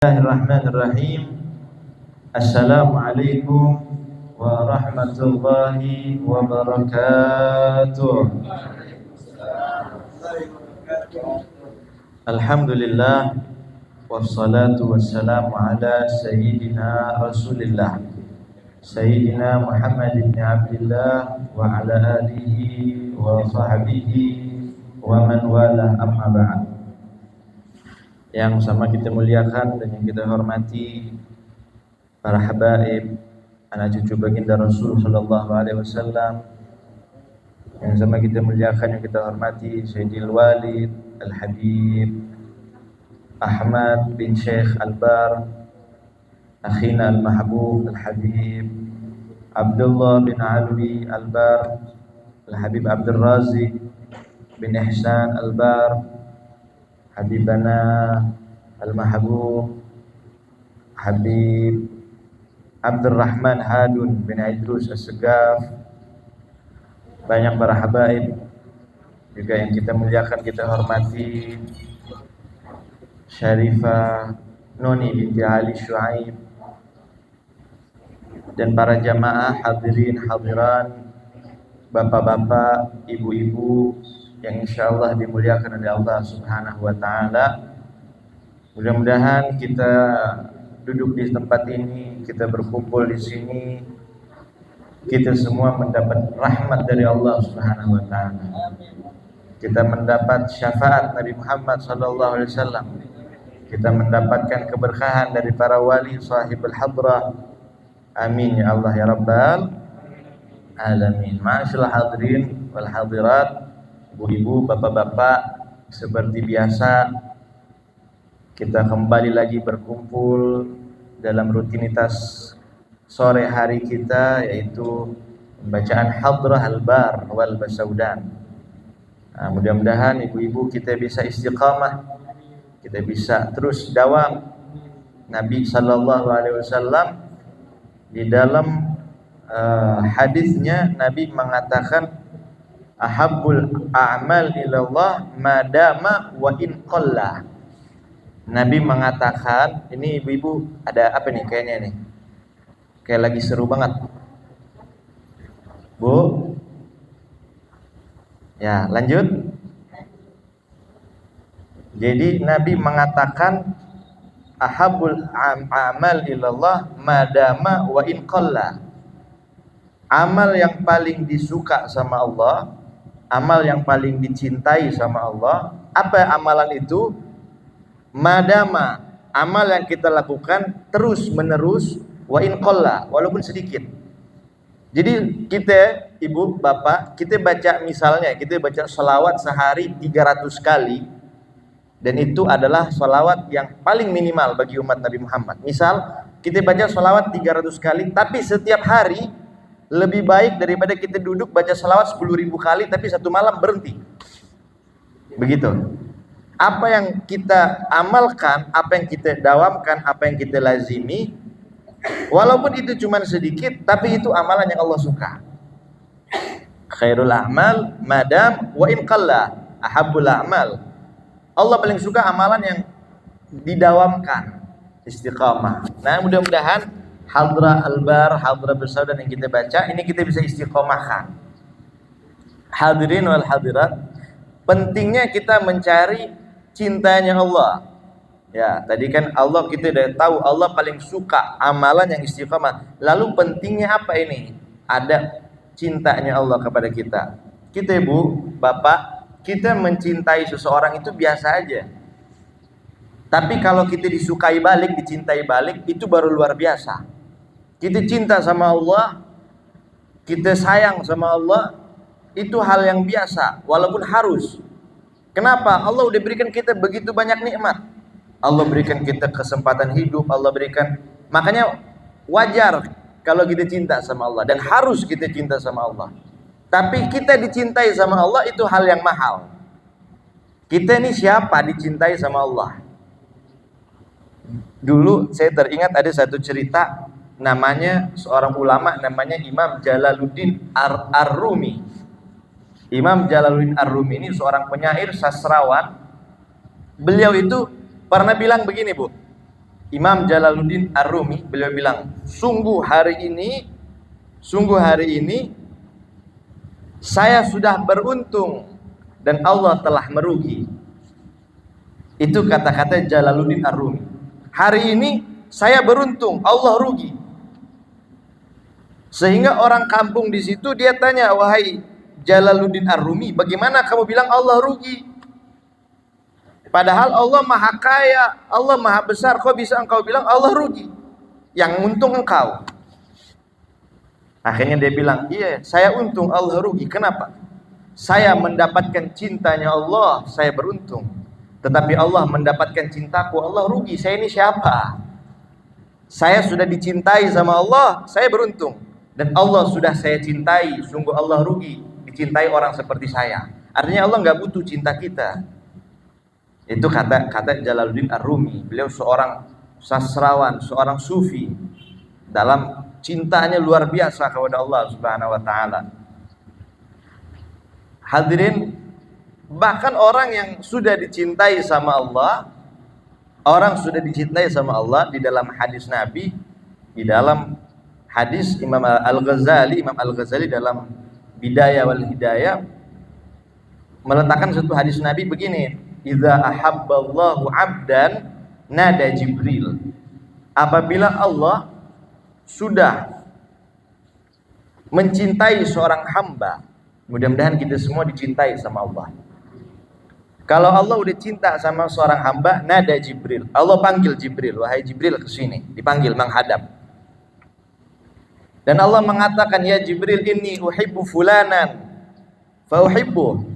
Bismillahirrahmanirrahim. Assalamualaikum warahmatullahi wabarakatuh. Alhamdulillah wassalatu wassalamu ala sayyidina Rasulillah Sayyidina Muhammad ibn Abdullah wa ala alihi wa sahbihi wa man wala amma ba'd. Yang sama kita muliakan dan yang kita hormati para habaib, anak cucu baginda Rasul sallallahu alaihi wasallam. Yang sama kita muliakan, yang kita hormati Sayyidil Walid Al-Habib Ahmad bin Syekh Al-Bar, akhina Al-Mahbub Al-Habib Abdullah bin Alwi Al-Bar, Al-Habib Abdul Razik bin Ihsan Al-Bar, Habibana Al-Mahbub Habib Abdurrahman Hadun bin Idrus As-Segaf. Banyak para habaib juga yang kita muliakan, kita hormati, Syarifah Noni binti Ali Syuaib, dan para jamaah hadirin hadiran, bapak-bapak, ibu-ibu yang insyaallah dimuliakan oleh Allah Subhanahu wa taala. Mudah-mudahan kita duduk di tempat ini, kita berkumpul di sini, kita semua mendapat rahmat dari Allah Subhanahu wa taala. Kita mendapat syafaat Nabi Muhammad sallallahu alaihi wasallam. Kita mendapatkan keberkahan dari para wali sahibul hadrah. Amin ya Allah ya rabbal alamin. Ma'asyiral hadirin wal hadirat, ibu-ibu, bapak-bapak, seperti biasa kita kembali lagi berkumpul dalam rutinitas sore hari kita, yaitu pembacaan Hadrah Al-Bar wal Basaudan. Mudah-mudahan ibu-ibu kita bisa istiqamah, kita bisa terus dawam. Nabi sallallahu alaihi wasallam di dalam hadisnya Nabi mengatakan, ahabbul a'mal ilallah madama wa in qalla. Nabi mengatakan, ini ibu-ibu ada apa nih kayaknya nih? Kayak lagi seru banget. Bu? Ya, lanjut. Jadi Nabi mengatakan ahabbul a'mal ilallah madama wa in qalla. Amal yang paling disuka sama Allah, amal yang paling dicintai sama Allah, apa amalan itu? Madama, amal yang kita lakukan terus menerus, wa in qalla, walaupun sedikit. Jadi kita, ibu, bapak, kita baca misalnya, kita baca sholawat sehari 300 kali, dan itu adalah sholawat yang paling minimal bagi umat Nabi Muhammad. Misal, kita baca sholawat 300 kali, tapi setiap hari lebih baik daripada kita duduk baca salawat 10.000 kali tapi satu malam berhenti. Begitu. Apa yang kita amalkan, apa yang kita dawamkan, apa yang kita lazimi, walaupun itu cuma sedikit, tapi itu amalan yang Allah suka. Khairul a'mal madam wa in qalla, ahabbul a'mal. Allah paling suka amalan yang didawamkan, istiqamah. Nah, mudah-mudahan Hadrah Al-Bar, Hadrah Basaudan yang kita baca, ini kita bisa istiqomahkan. Hadirin wal hadirat, pentingnya kita mencari cintanya Allah. Ya, tadi kan Allah, kita udah tahu Allah paling suka amalan yang istiqomah. Lalu pentingnya apa ini? Ada cintanya Allah kepada kita. Kita ibu, bapak, kita mencintai seseorang itu biasa aja. Tapi kalau kita disukai balik, dicintai balik, itu baru luar biasa. Kita cinta sama Allah, kita sayang sama Allah, itu hal yang biasa, walaupun harus. Kenapa? Allah udah berikan kita begitu banyak nikmat. Allah berikan kita kesempatan hidup, Allah berikan. Makanya wajar kalau kita cinta sama Allah, dan harus kita cinta sama Allah. Tapi kita dicintai sama Allah itu hal yang mahal. Kita ini siapa dicintai sama Allah? Dulu saya teringat ada satu cerita, namanya seorang ulama, namanya Imam Jalaluddin Ar-Rumi. Imam Jalaluddin Ar-Rumi ini seorang penyair, sastrawan. Beliau itu pernah bilang begini, Bu. Imam Jalaluddin Ar-Rumi, beliau bilang, sungguh hari ini saya sudah beruntung dan Allah telah merugi. Itu kata-kata Jalaluddin Ar-Rumi. Hari ini saya beruntung, Allah rugi. Sehingga orang kampung di situ dia tanya, wahai Jalaluddin Ar-Rumi, bagaimana kamu bilang Allah rugi? Padahal Allah maha kaya, Allah maha besar, kok bisa engkau bilang Allah rugi? Yang untung engkau. Akhirnya dia bilang, iya saya untung, Allah rugi. Kenapa? Saya mendapatkan cintanya Allah, saya beruntung. Tetapi Allah mendapatkan cintaku, Allah rugi. Saya ini siapa? Saya sudah dicintai sama Allah, saya beruntung. Dan Allah sudah saya cintai, sungguh Allah rugi dicintai orang seperti saya. Artinya Allah nggak butuh cinta kita. Itu kata Jalaluddin Ar-Rumi. Beliau seorang sastrawan, seorang sufi, dalam cintanya luar biasa kepada Allah Subhanahu wa taala. Hadirin, bahkan orang yang sudah dicintai sama Allah, di dalam hadis Nabi, di dalam hadis Imam Al-Ghazali dalam Bidayah wal Hidayah meletakkan satu hadis Nabi begini, idza ahabballahu 'abdan nada Jibril. Apabila Allah sudah mencintai seorang hamba, mudah-mudahan kita semua dicintai sama Allah. Kalau Allah udah cinta sama seorang hamba, nada Jibril, Allah panggil Jibril, wahai Jibril kesini, dipanggil menghadap. Dan Allah mengatakan, ya Jibril, inni uhibbu fulanan fa uhibbu.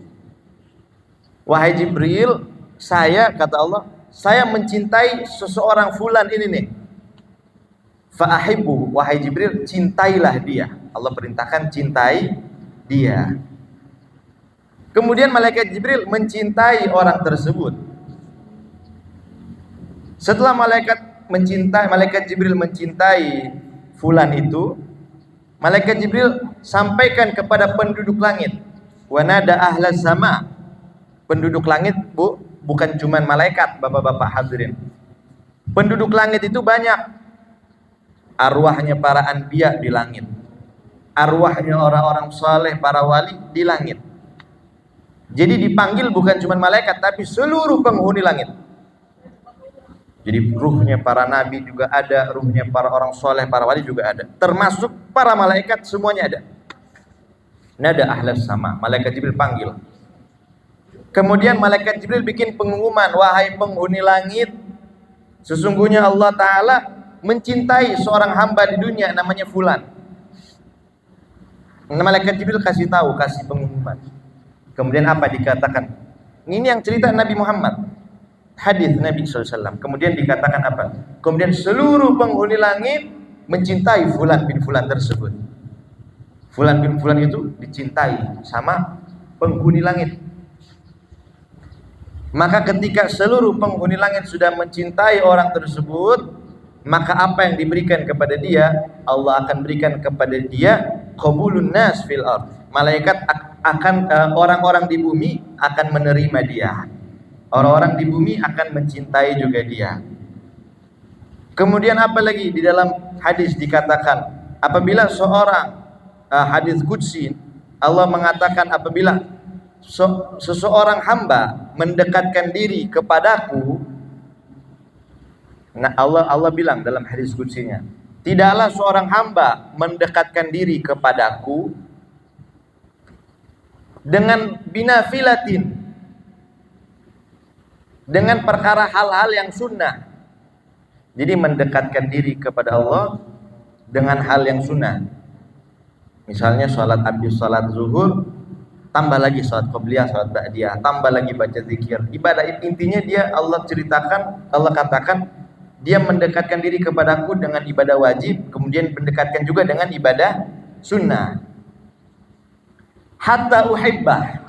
Wahai Jibril, kata Allah, saya mencintai seseorang fulan ini nih. Fa ahibbu, wahai Jibril, cintailah dia. Allah perintahkan cintai dia. Kemudian malaikat Jibril mencintai orang tersebut. Setelah malaikat Jibril mencintai fulan itu, malaikat Jibril sampaikan kepada penduduk langit. Wa nada ahlas sama. Penduduk langit, bukan cuma malaikat, bapak-bapak hadirin. Penduduk langit itu banyak. Arwahnya para anbiya di langit. Arwahnya orang-orang saleh, para wali di langit. Jadi dipanggil bukan cuma malaikat, tapi seluruh penghuni langit. Jadi ruhnya para nabi juga ada, ruhnya para orang soleh, para wali juga ada. Termasuk para malaikat semuanya ada. Nada ahlas sama, malaikat Jibril panggil. Kemudian malaikat Jibril bikin pengumuman, wahai penghuni langit, sesungguhnya Allah Ta'ala mencintai seorang hamba di dunia namanya fulan. Malaikat Jibril kasih pengumuman. Kemudian apa dikatakan? Ini yang cerita Nabi Muhammad, hadis Nabi SAW. Kemudian dikatakan apa? Kemudian seluruh penghuni langit mencintai fulan bin fulan tersebut. Fulan bin fulan itu dicintai sama penghuni langit. Maka ketika seluruh penghuni langit sudah mencintai orang tersebut, maka apa yang diberikan kepada dia, Allah akan berikan kepada dia qabulun nas fil ard. Malaikat akan orang-orang di bumi akan menerima dia. Orang-orang di bumi akan mencintai juga dia. Kemudian apa lagi di dalam hadis dikatakan, apabila seorang hadis qudsi, Allah mengatakan apabila seseorang hamba mendekatkan diri kepadaku, nah Allah bilang dalam hadis qudsinya, tidaklah seorang hamba mendekatkan diri kepadaku dengan binafilatin, dengan perkara hal-hal yang sunnah. Jadi mendekatkan diri kepada Allah dengan hal yang sunnah. Misalnya sholat habis sholat zuhur, tambah lagi sholat qobliyah, sholat ba'diyah, tambah lagi baca zikir. Ibadah intinya dia Allah katakan dia mendekatkan diri kepadaku dengan ibadah wajib, kemudian mendekatkan juga dengan ibadah sunnah. Hatta uhibbah,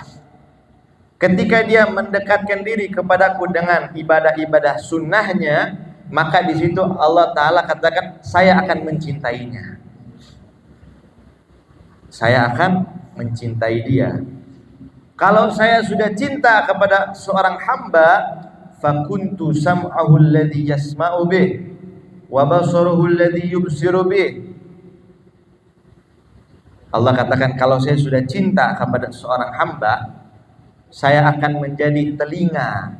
ketika dia mendekatkan diri kepadaku dengan ibadah-ibadah sunnahnya, maka di situ Allah Ta'ala katakan, saya akan mencintainya. Saya akan mencintai dia. Kalau saya sudah cinta kepada seorang hamba, fakuntu sam'ahu alladhi yasma'u bih, wa basaruhu alladhi yubsiru bih. Allah katakan, kalau saya sudah cinta kepada seorang hamba, saya akan menjadi telinga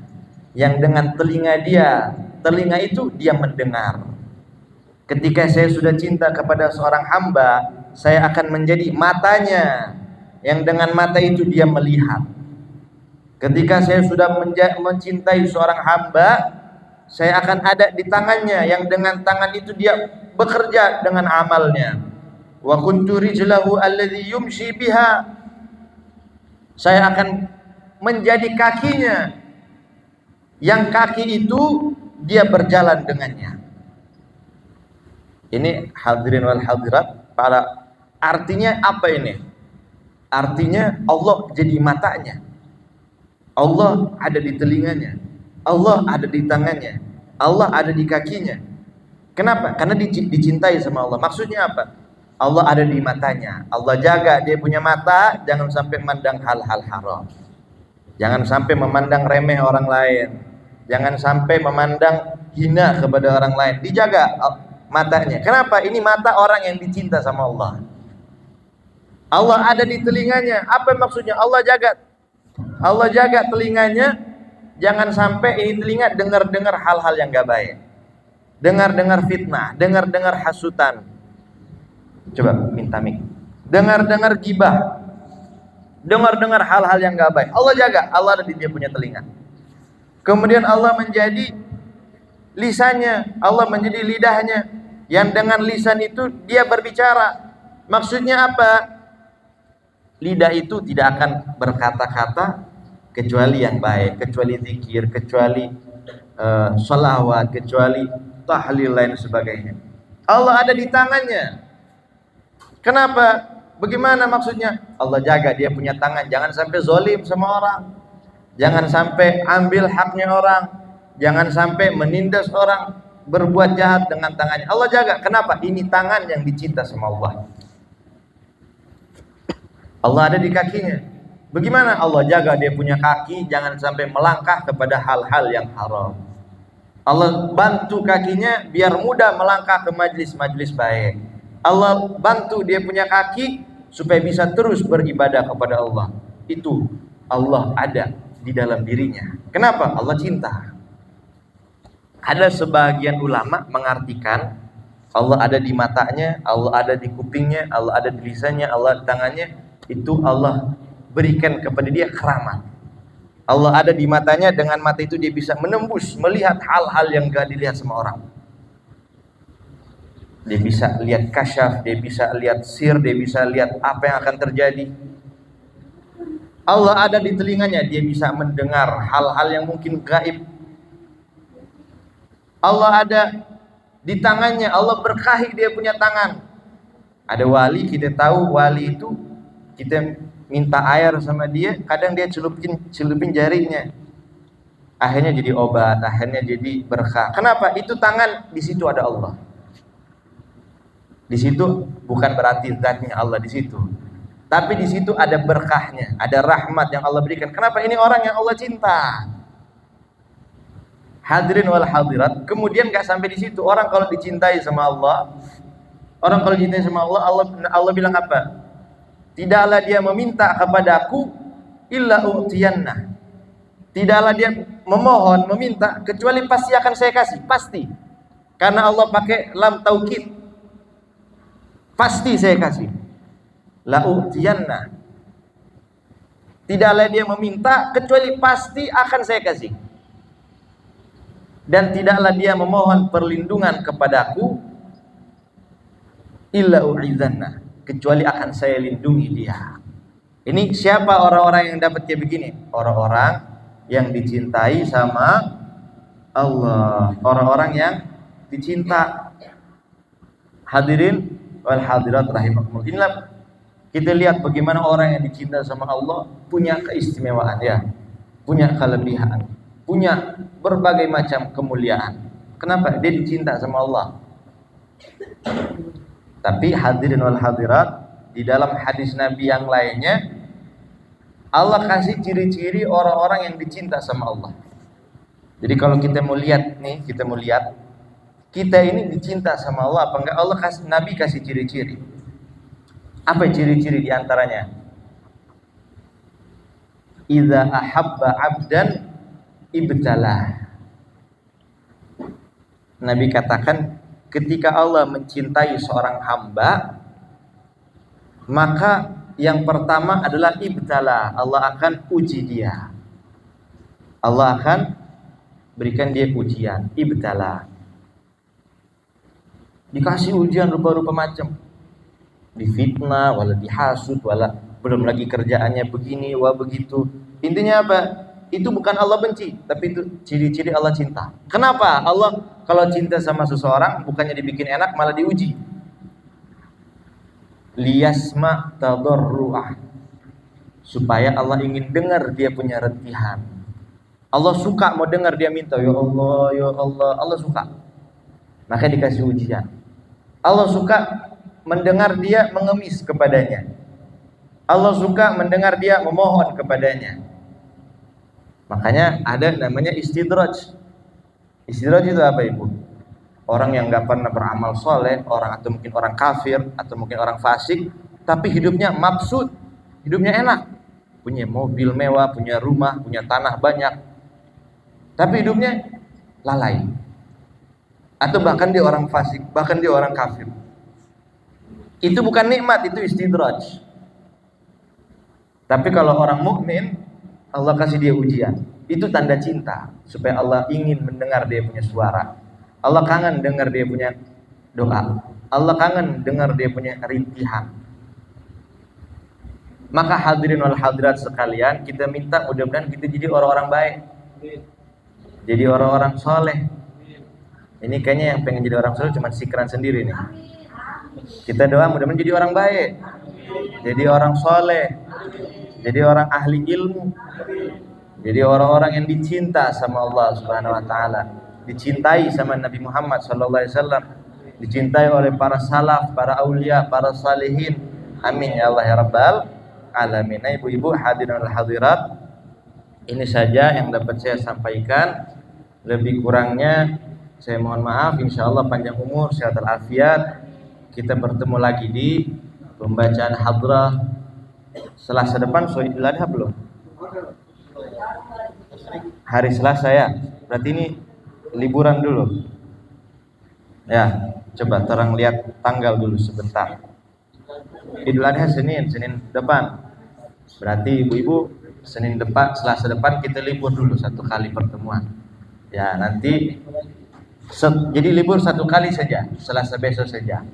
yang dengan telinga itu dia mendengar. Ketika saya sudah cinta kepada seorang hamba, saya akan menjadi matanya yang dengan mata itu dia melihat. Ketika saya sudah mencintai seorang hamba, saya akan ada di tangannya yang dengan tangan itu dia bekerja dengan amalnya. Wa kuntu rijlahu alladhi yumshi biha. Saya akan menjadi kakinya yang kaki itu dia berjalan dengannya. Ini hadirin wal hadirat, para artinya apa ini? Artinya Allah jadi matanya, Allah ada di telinganya, Allah ada di tangannya, Allah ada di kakinya. Kenapa? Karena dicintai sama Allah. Maksudnya apa? Allah ada di matanya, Allah jaga dia punya mata, jangan sampai memandang hal-hal haram, jangan sampai memandang remeh orang lain, jangan sampai memandang hina kepada orang lain. Dijaga matanya. Kenapa? Ini mata orang yang dicinta sama Allah. Allah ada di telinganya. Apa maksudnya? Allah jaga telinganya, jangan sampai ini telinga dengar-dengar hal-hal yang gak baik, dengar-dengar fitnah, dengar-dengar hasutan. Coba minta mik. Dengar-dengar gibah, dengar-dengar hal-hal yang gak baik. Allah jaga, Allah ada di dia punya telinga. Kemudian Allah menjadi lisannya, Allah menjadi lidahnya, yang dengan lisan itu dia berbicara. Maksudnya apa? Lidah itu tidak akan berkata-kata kecuali yang baik, kecuali zikir, kecuali sholawat, kecuali tahlil lain sebagainya. Allah ada di tangannya. Kenapa? Bagaimana maksudnya? Allah jaga dia punya tangan, jangan sampai zolim sama orang, jangan sampai ambil haknya orang, jangan sampai menindas orang, berbuat jahat dengan tangannya. Allah jaga. Kenapa? Ini tangan yang dicinta sama Allah. Allah ada di kakinya. Bagaimana? Allah jaga dia punya kaki, jangan sampai melangkah kepada hal-hal yang haram. Allah bantu kakinya biar mudah melangkah ke majlis-majlis baik. Allah bantu dia punya kaki supaya bisa terus beribadah kepada Allah. Itu Allah ada di dalam dirinya. Kenapa? Allah cinta. Ada sebagian ulama mengartikan Allah ada di matanya, Allah ada di kupingnya, Allah ada di lisannya, Allah di tangannya. Itu Allah berikan kepada dia keramat. Allah ada di matanya, dengan mata itu dia bisa menembus, melihat hal-hal yang gak dilihat sama orang. Dia bisa lihat kasyaf, dia bisa lihat sir, dia bisa lihat apa yang akan terjadi. Allah ada di telinganya, dia bisa mendengar hal-hal yang mungkin gaib. Allah ada di tangannya, Allah berkahi dia punya tangan. Ada wali, kita tahu wali itu, kita minta air sama dia, kadang dia celupin jarinya, akhirnya jadi obat, akhirnya jadi berkah. Kenapa? Itu tangan, di situ ada Allah. Di situ bukan berarti zatnya Allah di situ, tapi di situ ada berkahnya, ada rahmat yang Allah berikan. Kenapa? Ini orang yang Allah cinta. Hadirin wal hadirat. Kemudian gak sampai di situ. Orang kalau dicintai sama Allah, Allah bilang apa? Tidaklah dia meminta kepadaku illa u'tiyanna. Tidaklah dia memohon, meminta, kecuali pasti akan saya kasih, pasti. Karena Allah pakai lam taukid. Pasti saya kasih. La u'tiyanna. Tidaklah dia meminta kecuali pasti akan saya kasih. Dan tidaklah dia memohon perlindungan kepadaku illa u'izanna, kecuali akan saya lindungi dia. Ini siapa orang-orang yang dapat kayak begini? Orang-orang yang dicintai sama Allah, orang-orang yang dicinta. Hadirin wal hadirat rahimakumullah. Inilah kita lihat bagaimana orang yang dicinta sama Allah punya keistimewaan ya, punya kelebihan, punya berbagai macam kemuliaan. Kenapa? Dia dicinta sama Allah. Tapi hadirin wal hadirat, di dalam hadis Nabi yang lainnya Allah kasih ciri-ciri orang-orang yang dicinta sama Allah. Jadi kalau kita mau lihat nih, kita ini dicinta sama Allah apa enggak? Allah kasih, Nabi kasih ciri-ciri. Apa ciri-ciri diantaranya? Idza ahabba abdan ibtalah. Nabi katakan, ketika Allah mencintai seorang hamba, maka yang pertama adalah ibtala. Allah akan uji dia. Allah akan berikan dia ujian, ibtala. Dikasih ujian rupa-rupa macam. Difitnah, wala dihasud, wala belum lagi kerjaannya begini, wala begitu. Intinya apa? Itu bukan Allah benci, tapi itu ciri-ciri Allah cinta. Kenapa? Allah kalau cinta sama seseorang bukannya dibikin enak, malah diuji. Liyasma tadarru'ah, supaya Allah ingin dengar dia punya rentihan. Allah suka mau dengar dia minta, ya Allah, ya Allah. Allah suka, maka dikasih ujian. Allah suka mendengar dia mengemis kepadanya. Allah suka mendengar dia memohon kepadanya. Makanya ada namanya istidraj. Istidraj itu apa, Ibu? Orang yang gak pernah beramal soleh, orang atau mungkin orang kafir, atau mungkin orang fasik, tapi hidupnya mabsud, hidupnya enak, punya mobil mewah, punya rumah, punya tanah banyak, tapi hidupnya lalai. Atau bahkan dia orang fasik, bahkan dia orang kafir. Itu bukan nikmat, itu istidraj. Tapi kalau orang mukmin, Allah kasih dia ujian, itu tanda cinta, supaya Allah ingin mendengar dia punya suara. Allah kangen dengar dia punya doa. Allah kangen dengar dia punya rintihan. Maka hadirin wal hadirat sekalian, kita minta mudah-mudahan kita jadi orang-orang baik, jadi orang-orang soleh. Ini kayaknya yang pengen jadi orang soleh cuma sikran sendiri nih. Kita doa mudah-mudahan jadi orang baik, jadi orang soleh, jadi orang ahli ilmu, jadi orang-orang yang dicinta sama Allah Subhanahu wa taala, dicintai sama Nabi Muhammad SAW, dicintai oleh para salaf, para aulia, para salihin. Amin ya Allah ya Rabbal alamin. Nah, ibu-ibu hadirin wal hadirat, ini saja yang dapat saya sampaikan. Lebih kurangnya saya mohon maaf. Insyaallah panjang umur, sehat walafiat. Kita bertemu lagi di pembacaan hadrah Selasa depan. So Idul Adha belum? Hari Selasa ya. Berarti ini liburan dulu. Ya, coba terang lihat tanggal dulu sebentar. Idul Adha Senin depan. Berarti ibu-ibu Senin depan, Selasa depan kita libur dulu satu kali pertemuan. Ya, nanti jadi libur satu kali saja, Selasa besok saja.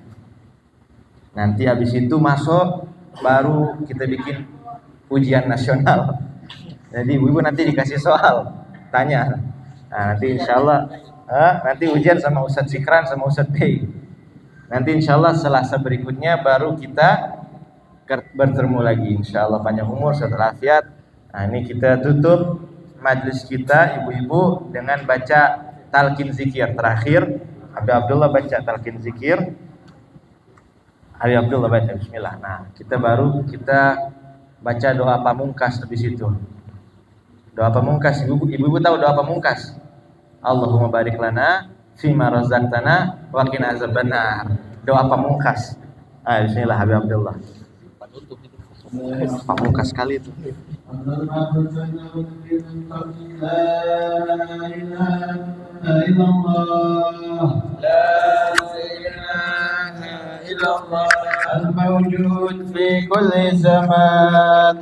Nanti habis itu masuk baru kita bikin ujian nasional. Jadi ibu-ibu nanti dikasih soal, tanya. Nah, nanti insyaallah nanti ujian sama Ustadz Sikran sama Ustadz Bey. Nanti insyaallah Selasa berikutnya baru kita bertemu lagi. Insyaallah panjang umur, sehat walafiat. Nah, ini kita tutup majelis kita ibu-ibu dengan baca talqin zikir terakhir. Habib Abdullah baca talqin zikir. Habib Abdullah baca bismillah. Nah, kita baca doa pamungkas habis itu. Doa pamungkas, ibu-ibu tahu doa pamungkas? Allahumma barik lana fima razaqtana wa qina azabannar. Doa pamungkas. Bismillah Habib Abdullah. Pamungkas sekali itu. Al-mawjud fi kulli zaman,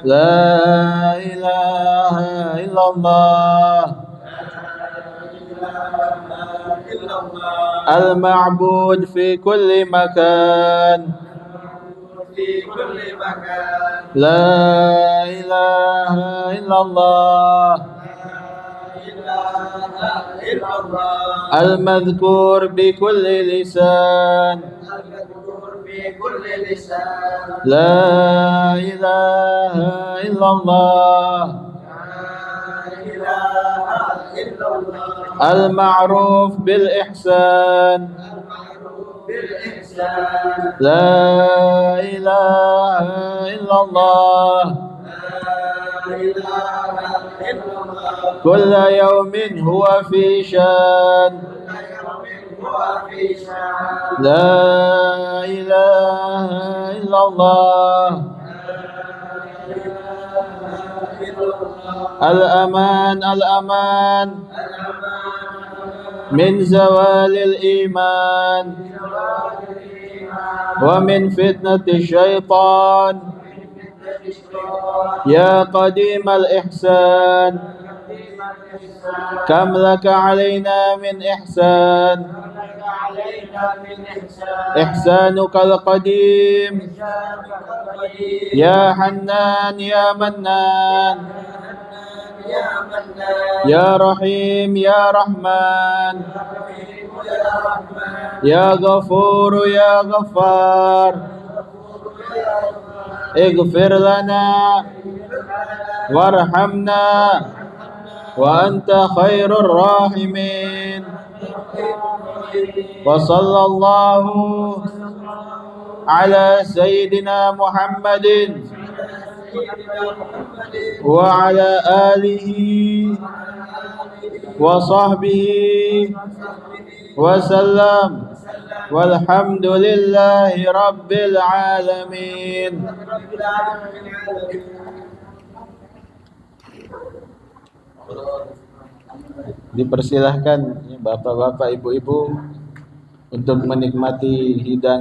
la ilaha illallah, al-ma'bud fi kulli makan, la ilaha illallah, al-madhkur bi kulli lisan, la ilaha illallah, al-ma'ruf bil ihsan, la ilaha illallah, كل يوم هو في شان لا إله إلا الله الأمان الأمان من زوال الإيمان ومن فتنة الشيطان يا قديم الإحسان كم لك علينا من إحسان إحسانك القديم يا حنان يا منان يا رحيم يا رحمن يا غفور يا غفار اغفر لنا وارحمنا وأنت خير الراحمين وصلى الله على سيدنا محمد وعلى آله وصحبه وسلم والحمد لله رب العالمين. Dipersilahkan bapak-bapak, ibu-ibu untuk menikmati hidangan